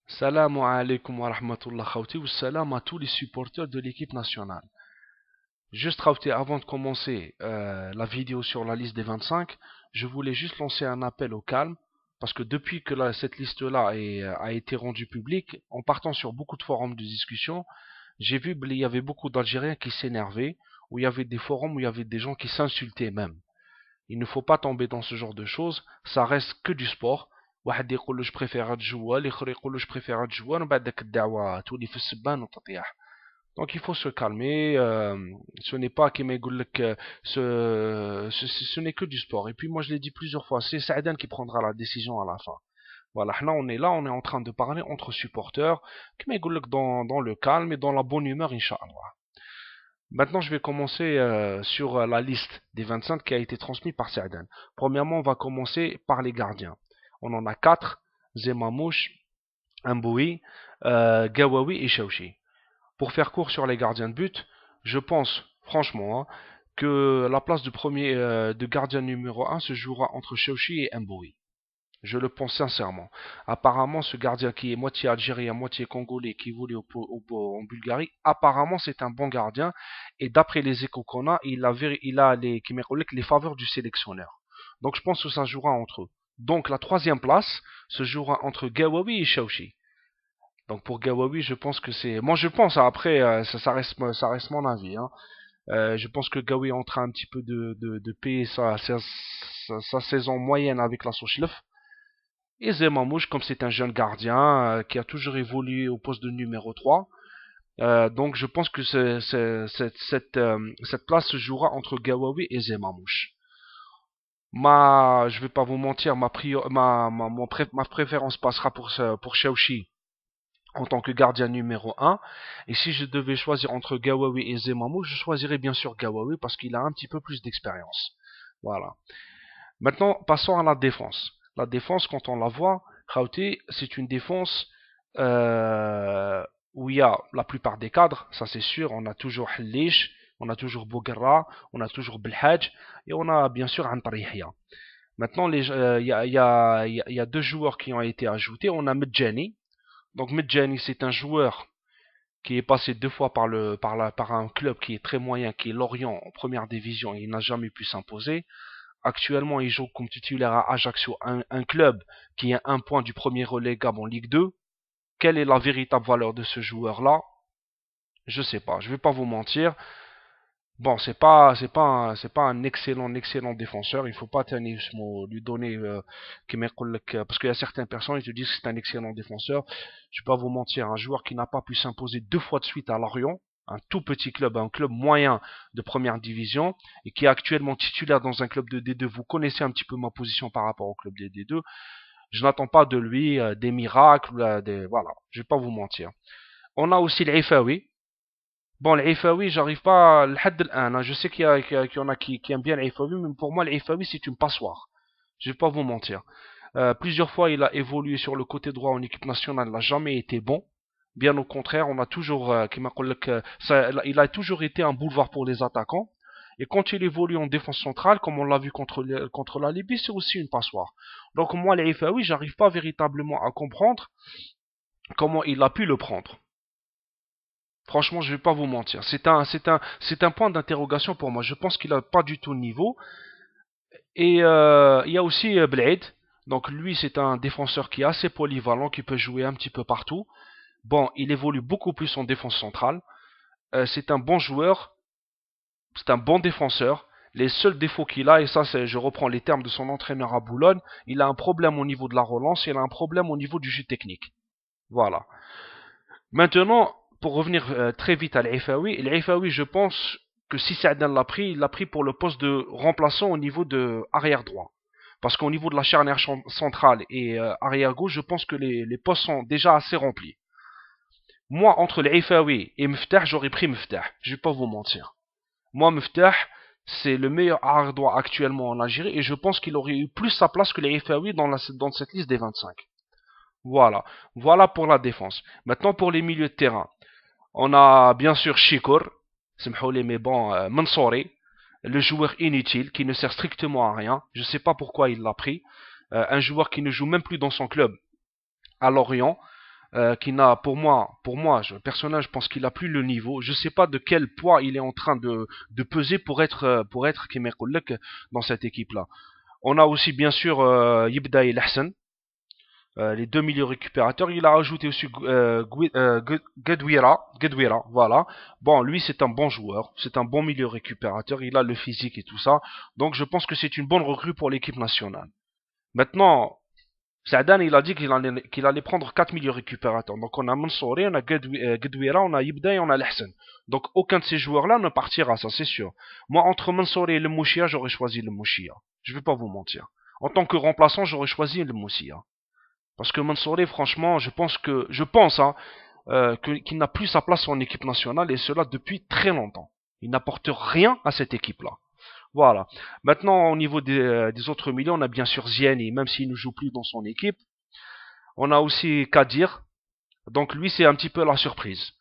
Salam alaikum wa rahmatullah khawti wa salam à tous les supporters de l'équipe nationale. Juste khawti, avant de commencer la vidéo sur la liste des 25, je voulais juste lancer un appel au calme parce que depuis que cette liste-là a été rendue publique, en partant sur beaucoup de forums de discussion, j'ai vu qu'il y avait beaucoup d'Algériens qui s'énervaient, où il y avait des forums où il y avait des gens qui s'insultaient même. Il ne faut pas tomber dans ce genre de choses, ça reste que du sport. واحد يقول له je préfère هاد الجوال الاخر يقول له je préfère هاد الجوال ومن بعد داك الدعوه تولي في السبان وتطيح. Donc il faut se calmer, ce n'est pas كيما يقول لك ce n'est que du sport. Et puis moi je l'ai dit plusieurs fois, c'est Saïdan qui prendra la décision à la fin. Voilà, là on est en train de parler entre supporters كيما يقول لك dans le calme et dans la bonne humeur inchallah. Maintenant, je vais commencer sur la liste des 25 qui a été transmise par Saadane. Premièrement, on va commencer par les gardiens. On en a 4, Zemamouche, Mboui, Gawawi et Chaouchi. Pour faire court sur les gardiens de but, je pense franchement que la place de gardien numéro 1 se jouera entre Chaouchi et Mboui. Je le pense sincèrement. Apparemment, ce gardien qui est moitié algérien, moitié congolais, qui voulait en Bulgarie, apparemment c'est un bon gardien. Et d'après les échos qu'on a, il a les faveurs du sélectionneur. Donc je pense que ça jouera entre eux. Donc la troisième place se jouera entre Gawawi et Chaouchi. Donc pour Gawawi, je pense que c'est... Moi je pense, après ça reste mon avis. Je pense que Gawawi est en train un petit peu de payer sa saison moyenne avec la Sochilef. Et Zemamouche, comme c'est un jeune gardien qui a toujours évolué au poste de numéro 3, donc je pense que cette place se jouera entre Gawawi et Zemamouche. Je vais pas vous mentir, ma préférence passera pour Chaouchi en tant que gardien numéro 1. Et si je devais choisir entre Gawawi et Zemamouche, je choisirais bien sûr Gawawi parce qu'il a un petit peu plus d'expérience. Voilà. Maintenant, passons à la défense. La défense, quand on la voit, Khauti, c'est une défense où il y a la plupart des cadres, ça c'est sûr. On a toujours Halish, on a toujours Bouguerra, on a toujours Belhadj, et on a bien sûr Antarihia. Maintenant, il y a deux joueurs qui ont été ajoutés. On a Medjani. Donc Medjani, c'est un joueur qui est passé deux fois par un club qui est très moyen, qui est Lorient en première division, et il n'a jamais pu s'imposer. Actuellement, il joue comme titulaire à Ajaccio, un club qui est à un point du premier relégable en Ligue 2. Quelle est la véritable valeur de ce joueur-là? Je sais pas, je vais pas vous mentir. Bon, c'est pas un excellent défenseur. Il faut pas lui donner, parce qu'il y a certaines personnes qui te disent que c'est un excellent défenseur. Je vais pas vous mentir, un joueur qui n'a pas pu s'imposer deux fois de suite à Lorient, un tout petit club, un club moyen de première division, et qui est actuellement titulaire dans un club de D2. Vous connaissez un petit peu ma position par rapport au club de D2. Je n'attends pas de lui des miracles, voilà. Je vais pas vous mentir. On a aussi l'Ifawi. Bon, l'Ifawi, j'arrive pas لحد الآن. Je sais qu'il y en a qui aiment bien l'Ifawi, mais pour moi, l'Ifawi, c'est une passoire. Je vais pas vous mentir. Plusieurs fois, il a évolué sur le côté droit en équipe nationale, il n'a jamais été bon. Bien au contraire, on a toujours, il a toujours été un boulevard pour les attaquants. Et quand il évolue en défense centrale, comme on l'a vu contre la Libye, c'est aussi une passoire. Donc moi, l'Ifawi, j'arrive pas véritablement à comprendre comment il a pu le prendre. Franchement, je vais pas vous mentir. C'est un point d'interrogation pour moi. Je pense qu'il a pas du tout le niveau. Et il y a aussi Blade. Donc lui, c'est un défenseur qui est assez polyvalent, qui peut jouer un petit peu partout. Bon, il évolue beaucoup plus en défense centrale. C'est un bon joueur, c'est un bon défenseur. Les seuls défauts qu'il a, et ça, je reprends les termes de son entraîneur à Boulogne, il a un problème au niveau de la relance, et il a un problème au niveau du jeu technique. Voilà. Maintenant, pour revenir très vite à l'Ifawi, je pense que si Saadin l'a pris, il l'a pris pour le poste de remplaçant au niveau de arrière droit. Parce qu'au niveau de la charnière centrale et arrière gauche, je pense que les postes sont déjà assez remplis. Moi, entre l'Ifawi et Meftah, j'aurais pris Meftah. Je vais pas vous mentir. Moi, Meftah, c'est le meilleur arrière droit actuellement en Algérie et je pense qu'il aurait eu plus sa place que l'Ifawi dans cette liste des 25. Voilà. Voilà pour la défense. Maintenant, pour les milieux de terrain. On a bien sûr Shikour, mais bon, Mansouri, le joueur inutile qui ne sert strictement à rien. Je ne sais pas pourquoi il l'a pris. Un joueur qui ne joue même plus dans son club à Lorient. qui n'a, personnellement, je pense qu'il n'a plus le niveau. Je ne sais pas de quel poids il est en train de peser pour être كيما يقول لك, dans cette équipe-là. On a aussi bien sûr Yebda et Lahsen, les deux milieux récupérateurs. Il a ajouté aussi Gedwira, voilà. Bon, lui c'est un bon joueur, c'est un bon milieu récupérateur, il a le physique et tout ça. Donc je pense que c'est une bonne recrue pour l'équipe nationale. Maintenant, Saadan, il a dit qu'il allait prendre 4 milieux récupérateurs. Donc on a Mansouri, on a Gedwira, on a Yebda et on a Lahsen. Donc aucun de ces joueurs-là ne partira, ça c'est sûr. Moi, entre Mansouri et le Mouchia, j'aurais choisi le Mouchia. Je vais pas vous mentir. En tant que remplaçant, j'aurais choisi le Mouchia. Parce que Mansouri, franchement, je pense qu'il n'a plus sa place en équipe nationale, et cela depuis très longtemps. Il n'apporte rien à cette équipe-là. Voilà. Maintenant, au niveau des autres milieux, on a bien sûr Ziani, même s'il ne joue plus dans son équipe. On a aussi Kadir. Donc lui, c'est un petit peu la surprise.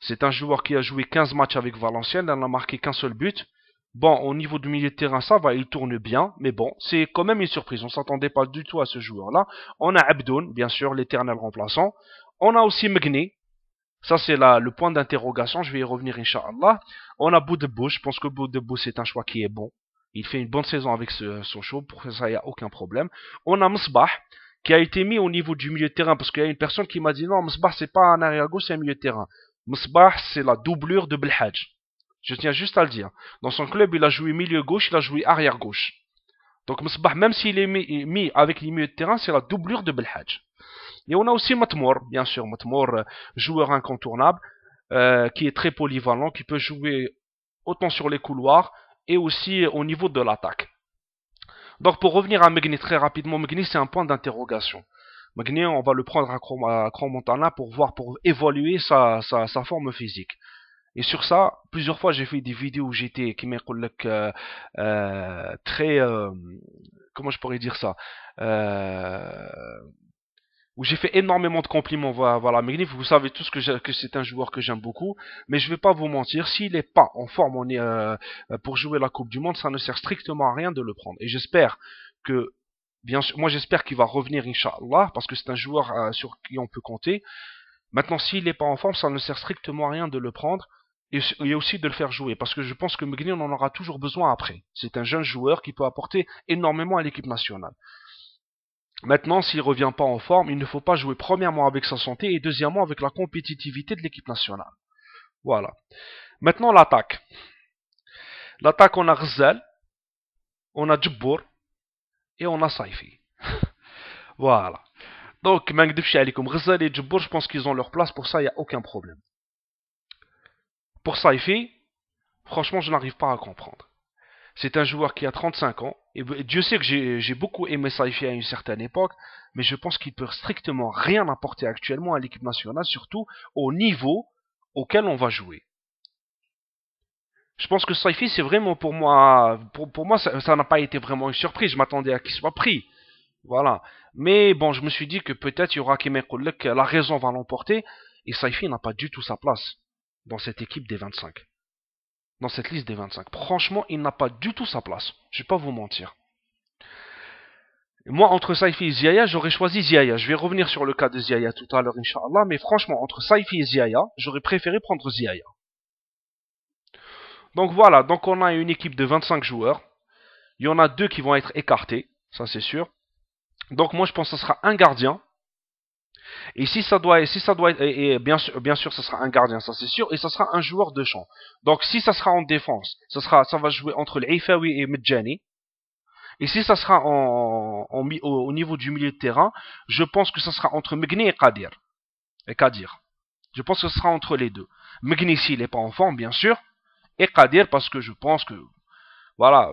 C'est un joueur qui a joué 15 matchs avec Valenciennes, il n'a marqué qu'un seul but. Bon, au niveau du milieu de terrain, ça va, il tourne bien, mais bon, c'est quand même une surprise. On ne s'attendait pas du tout à ce joueur-là. On a Abdoun, bien sûr, l'éternel remplaçant. On a aussi Megni. Ça, c'est le point d'interrogation. Je vais y revenir, Inch'Allah. On a Boudebou. Je pense que Boudebou, c'est un choix qui est bon. Il fait une bonne saison avec son show. Pour ça, il n'y a aucun problème. On a Msbah, qui a été mis au niveau du milieu de terrain. Parce qu'il y a une personne qui m'a dit non, Msbah, c'est pas un arrière-gauche, c'est un milieu de terrain. Msbah, c'est la doublure de Belhadj. Je tiens juste à le dire. Dans son club, il a joué milieu gauche, il a joué arrière gauche. Donc Msbah, même s'il est mis avec les milieux de terrain, c'est la doublure de Belhadj. Et on a aussi Matmour, bien sûr, Matmour, joueur incontournable, qui est très polyvalent, qui peut jouer autant sur les couloirs et aussi au niveau de l'attaque. Donc pour revenir à Megni très rapidement, Megni c'est un point d'interrogation. Megni, on va le prendre à Crans-Montana pour évaluer sa forme physique. Et sur ça, plusieurs fois j'ai fait des vidéos où j'étais très comment je pourrais dire ça, où j'ai fait énormément de compliments. Voilà, Magnif, vous savez tous que c'est un joueur que j'aime beaucoup, mais je vais pas vous mentir, s'il n'est pas en forme pour jouer la Coupe du Monde, ça ne sert strictement à rien de le prendre. Et j'espère que, bien sûr, moi j'espère qu'il va revenir, Inch'Allah, parce que c'est un joueur sur qui on peut compter. Maintenant, s'il n'est pas en forme, ça ne sert strictement à rien de le prendre et aussi de le faire jouer, parce que je pense que Megni, on en aura toujours besoin après. C'est un jeune joueur qui peut apporter énormément à l'équipe nationale. Maintenant, s'il ne revient pas en forme, il ne faut pas jouer premièrement avec sa santé et deuxièmement avec la compétitivité de l'équipe nationale. Voilà. Maintenant, l'attaque. L'attaque, on a Ghzal, on a Djibbour et on a Saifi. Voilà. Donc, comme Ghzal et Djibbour, je pense qu'ils ont leur place, pour ça, il n'y a aucun problème. Pour Saifi, franchement, je n'arrive pas à comprendre. C'est un joueur qui a 35 ans. Et Dieu sait que j'ai beaucoup aimé Saifi à une certaine époque, mais je pense qu'il peut strictement rien apporter actuellement à l'équipe nationale, surtout au niveau auquel on va jouer. Je pense que Saifi, c'est vraiment pour moi, ça n'a pas été vraiment une surprise. Je m'attendais à qu'il soit pris. Voilà. Mais bon, je me suis dit que peut-être il y aura que la raison va l'emporter, et Saifi n'a pas du tout sa place dans cette équipe des 25. Dans cette liste des 25. Franchement, il n'a pas du tout sa place. Je vais pas vous mentir. Moi, entre Saifi et Ziaya, j'aurais choisi Ziaya. Je vais revenir sur le cas de Ziaya tout à l'heure, Inch'Allah. Mais franchement, entre Saifi et Ziaya, j'aurais préféré prendre Ziaya. Donc voilà, donc on a une équipe de 25 joueurs. Il y en a 2 qui vont être écartés, ça c'est sûr. Donc moi je pense que ce sera un gardien. Et si ça doit être, et bien sûr, ça sera un gardien, ça c'est sûr, et ça sera un joueur de champ. Donc si ça sera en défense, ça va jouer entre l'Aifawi et Medjani. Et si ça sera au niveau du milieu de terrain, je pense que ça sera entre Megni et Kadir. Je pense que ce sera entre les deux. Megni s'il n'est pas en forme, bien sûr, et Kadir parce que je pense que, voilà,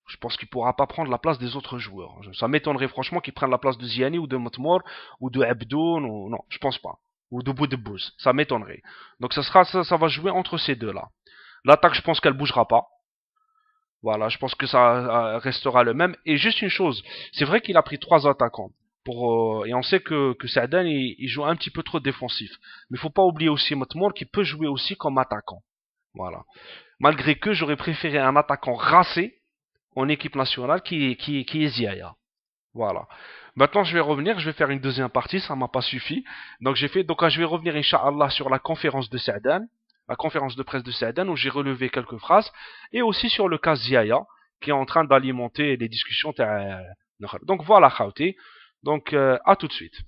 je pense qu'il ne pourra pas prendre la place des autres joueurs. Ça m'étonnerait franchement qu'il prenne la place de Ziani ou de Matmour ou de Abdoun, ou non, je pense pas. Ou de Boudebouz, ça m'étonnerait. Donc ça va jouer entre ces deux-là. L'attaque, je pense qu'elle bougera pas. Voilà, je pense que ça restera le même. Et juste une chose, c'est vrai qu'il a pris 3 attaquants. Et on sait que Saadan il joue un petit peu trop défensif. Mais il faut pas oublier aussi Matmour qui peut jouer aussi comme attaquant. Voilà. Malgré que j'aurais préféré un attaquant racé en équipe nationale qui est Ziaya. Voilà. Maintenant, je vais revenir, je vais faire une deuxième partie, ça m'a pas suffi. Donc je vais revenir, Inch'Allah, sur la conférence de Sa'dan, la conférence de presse de Sa'dan, où j'ai relevé quelques phrases, et aussi sur le cas Ziaya, qui est en train d'alimenter les discussions. Donc voilà, Khawti. Donc, à tout de suite.